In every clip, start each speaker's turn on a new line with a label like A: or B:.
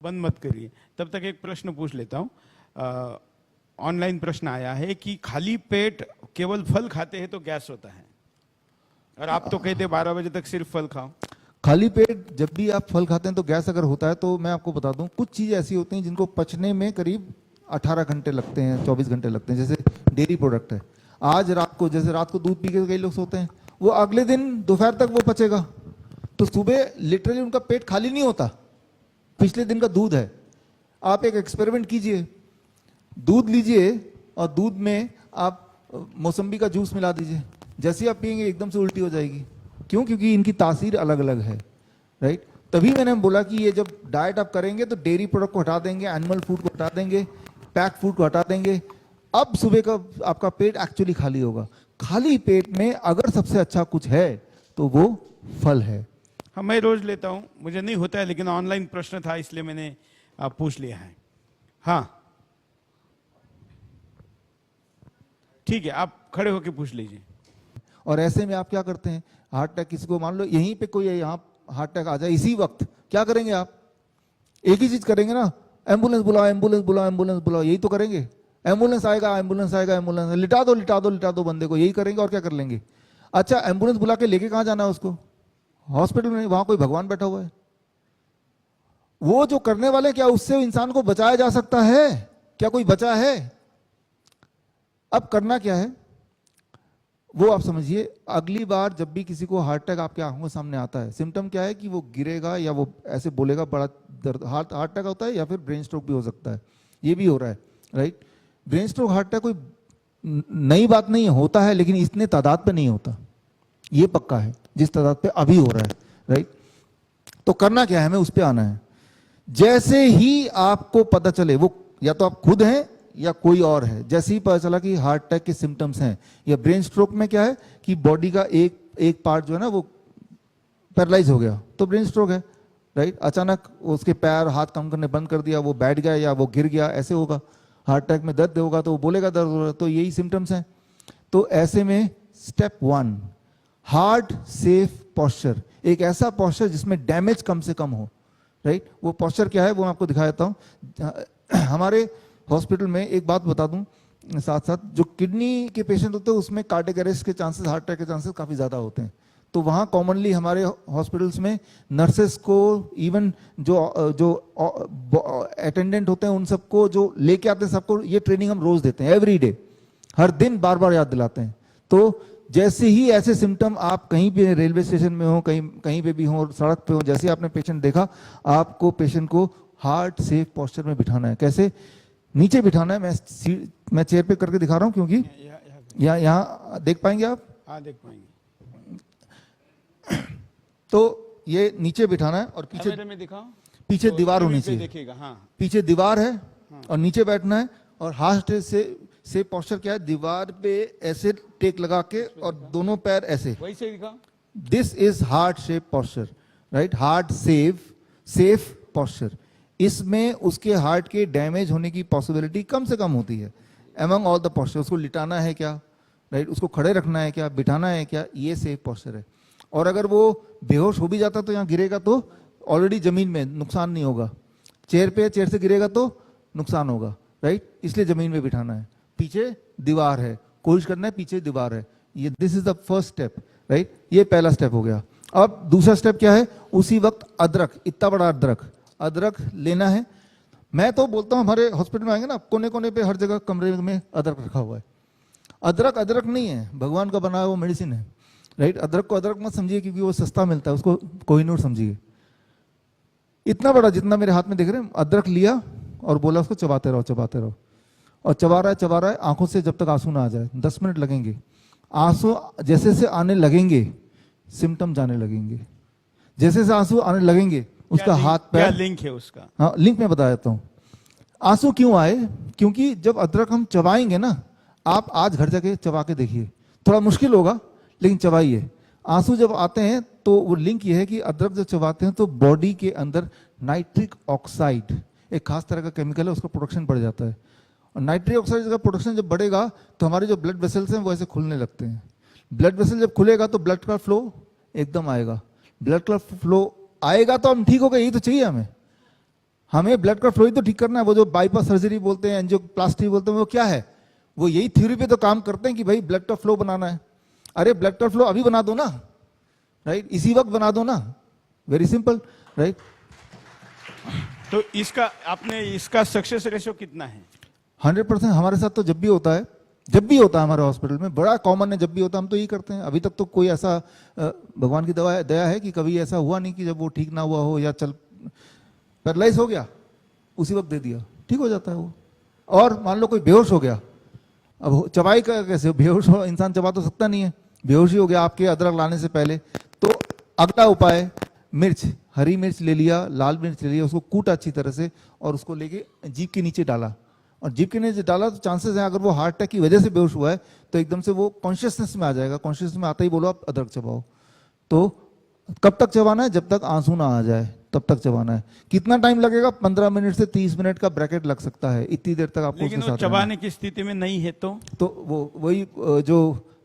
A: बंद मत करिए, तब तक एक प्रश्न पूछ लेता हूँ। ऑनलाइन प्रश्न आया है कि खाली पेट केवल फल खाते हैं तो गैस होता है, और आप तो कहते 12 बजे तक सिर्फ फल खाओ।
B: खाली पेट जब भी आप फल खाते हैं तो गैस अगर होता है तो मैं आपको बता दूं, कुछ चीज़ें ऐसी होती हैं जिनको पचने में करीब 18 घंटे लगते हैं, 24 घंटे लगते हैं। जैसे डेयरी प्रोडक्ट है, आज रात को, जैसे रात को दूध पी के कई लोग सोते हैं, वो अगले दिन दोपहर तक वो पचेगा, तो सुबह लिटरली उनका पेट खाली नहीं होता, पिछले दिन का दूध है। आप एक एक्सपेरिमेंट कीजिए, दूध लीजिए और दूध में आप मौसम्बी का जूस मिला दीजिए, जैसे ही आप पियेंगे एकदम से उल्टी हो जाएगी। क्यों? क्योंकि इनकी तासीर अलग अलग है, राइट। तभी मैंने बोला कि ये जब डाइट आप करेंगे तो डेयरी प्रोडक्ट को हटा देंगे, एनिमल फूड को हटा देंगे, पैक फूड को हटा देंगे, अब सुबह का आपका पेट एक्चुअली खाली होगा। खाली पेट में अगर सबसे अच्छा कुछ है तो वो फल है।
A: हाँ, मैं रोज लेता हूँ, मुझे नहीं होता है, लेकिन ऑनलाइन प्रश्न था इसलिए मैंने पूछ लिया है। हाँ ठीक है, आप खड़े होकर पूछ लीजिए।
B: और ऐसे में आप क्या करते हैं, हार्ट अटैक किसी को, मान लो यहीं पे कोई है, यहाँ हार्ट अटैक आ जाए इसी वक्त, क्या करेंगे आप? एक ही चीज करेंगे ना, एम्बुलेंस बुलाओ, एम्बुलेंस बुलाओ, एम्बुलेंस बुलाओ, यही तो करेंगे। एम्बुलेंस आएगा, एम्बुलेंस आएगा, एम्बुलेंस, लिटा दो लिटा दो लिटा दो बंदे को, यही करेंगे और क्या कर लेंगे। अच्छा, एम्बुलेंस बुला के लेके कहाँ जाना है उसको? हॉस्पिटल में, वहां कोई भगवान बैठा हुआ है। वो जो करने वाले, क्या उससे इंसान को बचाया जा सकता है? क्या कोई बचा है? अब करना क्या है वो आप समझिए। अगली बार जब भी किसी को हार्ट अटैक आपके आंखों के सामने आता है, सिम्टम क्या है कि वो गिरेगा या वो ऐसे बोलेगा बड़ा दर्द, हार्ट अटैक होता है, या फिर ब्रेन स्ट्रोक भी हो सकता है, ये भी हो रहा है, right. Brain stroke, heart attack कोई नई बात नहीं है, होता है, लेकिन इतने तादाद पे नहीं होता, ये पक्का है, जिस तादाद पे अभी हो रहा है, राइट। तो करना क्या है, हमें उस पर आना है। जैसे ही आपको पता चले, वो या तो आप खुद हैं या कोई और है, जैसे ही पता चला कि हार्ट अटैक के सिम्टम्स हैं, या ब्रेन स्ट्रोक में क्या है कि बॉडी का एक पार्ट जो है ना वो पैरालाइज हो गया, तो ब्रेन स्ट्रोक है, राइट। अचानक उसके पैर हाथ काम करने बंद कर दिया, वो बैठ गया या वो गिर गया, ऐसे होगा। हार्ट अटैक में दर्द होगा तो वो बोलेगा दर्द हो रहा है, तो यही सिम्टम्स हैं। तो ऐसे में स्टेप 1, हार्ट सेफ पॉस्चर, एक ऐसा पॉस्चर जिसमें डैमेज कम से कम हो, राइट। वो पॉस्चर क्या है वो मैं आपको दिखा देता हूँ। हमारे हॉस्पिटल में एक बात बता दूं साथ साथ, जो किडनी के पेशेंट होते हैं उसमें कार्डियक अरेस्ट के चांसेस, हार्ट अटैक के चांसेस काफ़ी ज़्यादा होते हैं। तो वहाँ कॉमनली हमारे हॉस्पिटल्स में नर्सेस को, इवन जो अटेंडेंट होते हैं उन सबको जो लेके आते हैं, सबको ये ट्रेनिंग हम रोज़ देते हैं, एवरी डे, हर दिन बार बार याद दिलाते हैं। तो जैसे ही ऐसे सिम्टम आप कहीं भी, रेलवे स्टेशन में हो, कहीं पे भी हो, सड़क पे हो, जैसे आपने पेशेंट देखा, आपको पेशेंट को हार्ट सेफ पॉस्चर में बिठाना है। कैसे? नीचे बिठाना है। मैं चेयर पे करके दिखा रहा हूं, क्योंकि यहाँ देख पाएंगे आप?
A: हाँ, देख पाएंगे।
B: तो ये नीचे बिठाना है और पीछे
A: में दिखाओ,
B: पीछे
A: तो
B: दीवार होनी चाहिए,
A: देखिएगा। हाँ,
B: पीछे दीवार है, हाँ। और नीचे बैठना है, और हार्ट से पॉस्चर क्या है, दीवार पे ऐसे टेक लगा के और दोनों पैर ऐसे,
A: वैसे दिखाओ। This
B: is heart shape posture, right. Heart safe posture, इसमें उसके हार्ट के डैमेज होने की पॉसिबिलिटी कम से कम होती है एमंग ऑल द पॉस्चर। उसको लिटाना है क्या, राइट, उसको खड़े रखना है क्या, बिठाना है क्या, ये सेफ पॉस्चर है। और अगर वो बेहोश हो भी जाता तो यहाँ गिरेगा तो ऑलरेडी जमीन में, नुकसान नहीं होगा। चेयर से गिरेगा तो नुकसान होगा, राइट, इसलिए जमीन में बिठाना है। पीछे दीवार है, कोशिश करना है पीछे दीवार है, ये this is the first step, right. ये पहला स्टेप हो गया। अब दूसरा स्टेप क्या है, उसी वक्त अदरक, इतना बड़ा अदरक लेना है। मैं तो बोलता हूँ हमारे हॉस्पिटल में आएंगे ना, कोने कोने पे हर जगह कमरे में अदरक रखा हुआ है। अदरक नहीं है, भगवान का बनाया हुआ मेडिसिन है, राइट। अदरक को अदरक मत समझिए क्योंकि वो सस्ता मिलता है, उसको कोहिनूर समझिए। इतना बड़ा, जितना मेरे हाथ में देख रहे हैं, अदरक लिया और बोला उसको चबाते रहो, और चबा रहा है, आंखों से जब तक आंसू ना आ जाए, 10 मिनट लगेंगे। आंसू जैसे से आने लगेंगे, सिम्टम जाने लगेंगे, जैसे से आंसू आने लगेंगे, उसका हाथ पैर,
A: क्या लिंक है उसका?
B: हाँ, लिंक मैं बता देता हूँ। आंसू क्यों आए? क्योंकि जब अदरक हम चबाएंगे ना, आप आज घर जाके चबा के देखिए, थोड़ा मुश्किल होगा लेकिन चबाइए। आंसू जब आते हैं तो वो लिंक ये है कि अदरक जब चबाते हैं तो बॉडी के अंदर नाइट्रिक ऑक्साइड, एक खास तरह का केमिकल है, उसका प्रोडक्शन बढ़ जाता है। और नाइट्रिक ऑक्साइड का प्रोडक्शन जब बढ़ेगा तो हमारे जो ब्लड वेसल्स हैं वो ऐसे खुलने लगते हैं। ब्लड वेसल जब खुलेगा तो ब्लड का फ्लो एकदम आएगा, ब्लड का फ्लो आएगा तो हम ठीक हो गए, यही तो चाहिए हमें। हमें ब्लड का फ्लो ही तो ठीक करना है। वो जो बाईपास सर्जरी बोलते हैं, एंजियोप्लास्टी बोलते हैं, वो क्या है? वो यही थ्योरी पे तो काम करते हैं कि भाई ब्लड का फ्लो बनाना है। अरे ब्लड का फ्लो अभी बना दो ना, राइट, इसी वक्त बना दो ना, वेरी सिंपल, राइट।
A: तो इसका सक्सेस रेशो कितना है?
B: 100%। हमारे साथ तो जब भी होता है हमारे हॉस्पिटल में, बड़ा कॉमन है, जब भी होता है हम तो यही करते हैं। अभी तक तो कोई ऐसा भगवान की दया है कि कभी ऐसा हुआ नहीं कि जब वो ठीक ना हुआ हो या चल पैरालाइज हो गया उसी वक्त दे दिया, ठीक हो जाता है वो। और मान लो कोई बेहोश हो गया, अब चबाई का कैसे? बेहोश हो इंसान चबा तो सकता नहीं है, बेहोशी हो गया आपके अदरक लाने से पहले, तो अगला उपाय मिर्च, हरी मिर्च ले लिया, लाल मिर्च ले लिया, उसको कूटा अच्छी तरह से और उसको लेके जीभ के नीचे डाला, और जीभ के नीचे डाला तो चांसेस हैं अगर वो हार्ट अटैक की वजह से बेहोश हुआ है तो एकदम से वो कॉन्शियसनेस में आ जाएगा। कॉन्शियसनेस में आते ही बोलो आप अदरक चबाओ। तो कब तक चबाना है? जब तक आंसू ना आ जाए तब तक चबाना है। कितना टाइम लगेगा? 15 मिनट से 30 मिनट का ब्रैकेट लग सकता है, इतनी देर तक आपको
A: लेकिन
B: उसके
A: वो
B: साथ रहना है।
A: चबाने की स्थिति में नहीं है तो
B: वो वही जो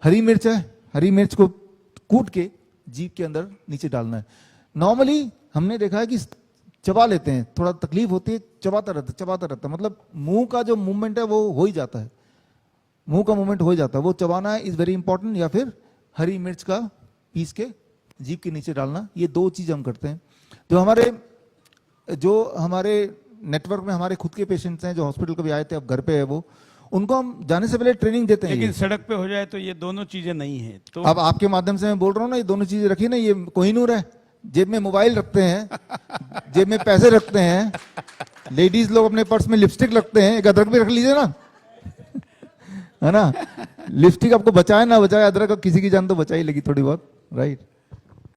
B: हरी मिर्च है, हरी मिर्च को कूट के जीभ के अंदर नीचे डालना है। नॉर्मली हमने देखा है कि चबा लेते हैं, थोड़ा तकलीफ होती है, चबाता रहता है, मतलब मुंह का जो मूवमेंट है वो हो ही जाता है, मुंह का मूवमेंट हो ही जाता है। वो चबाना इज वेरी इंपॉर्टेंट, या फिर हरी मिर्च का पीस के जीभ के नीचे डालना, ये दो चीज हम करते हैं। जो हमारे नेटवर्क में हमारे खुद के पेशेंट्स हैं जो हॉस्पिटल कभी आए थे, अब घर पे है वो, उनको हम जाने से पहले ट्रेनिंग देते हैं।
A: लेकिन सड़क पे हो जाए तो ये दोनों चीजें नहीं है तो
B: अब आपके माध्यम से मैं बोल रहा हूँ ना, ये दोनों चीजें रखी ना, ये कोहिनूर है। जेब में मोबाइल रखते हैं, जेब में पैसे रखते हैं, लेडीज लोग अपने पर्स में लिपस्टिक रखते हैं, एक अदरक भी रख लीजिए ना, है ना। लिपस्टिक आपको बचाए ना बचाए, अदरक किसी की जान तो बचा ही लगी थोड़ी बहुत, राइट।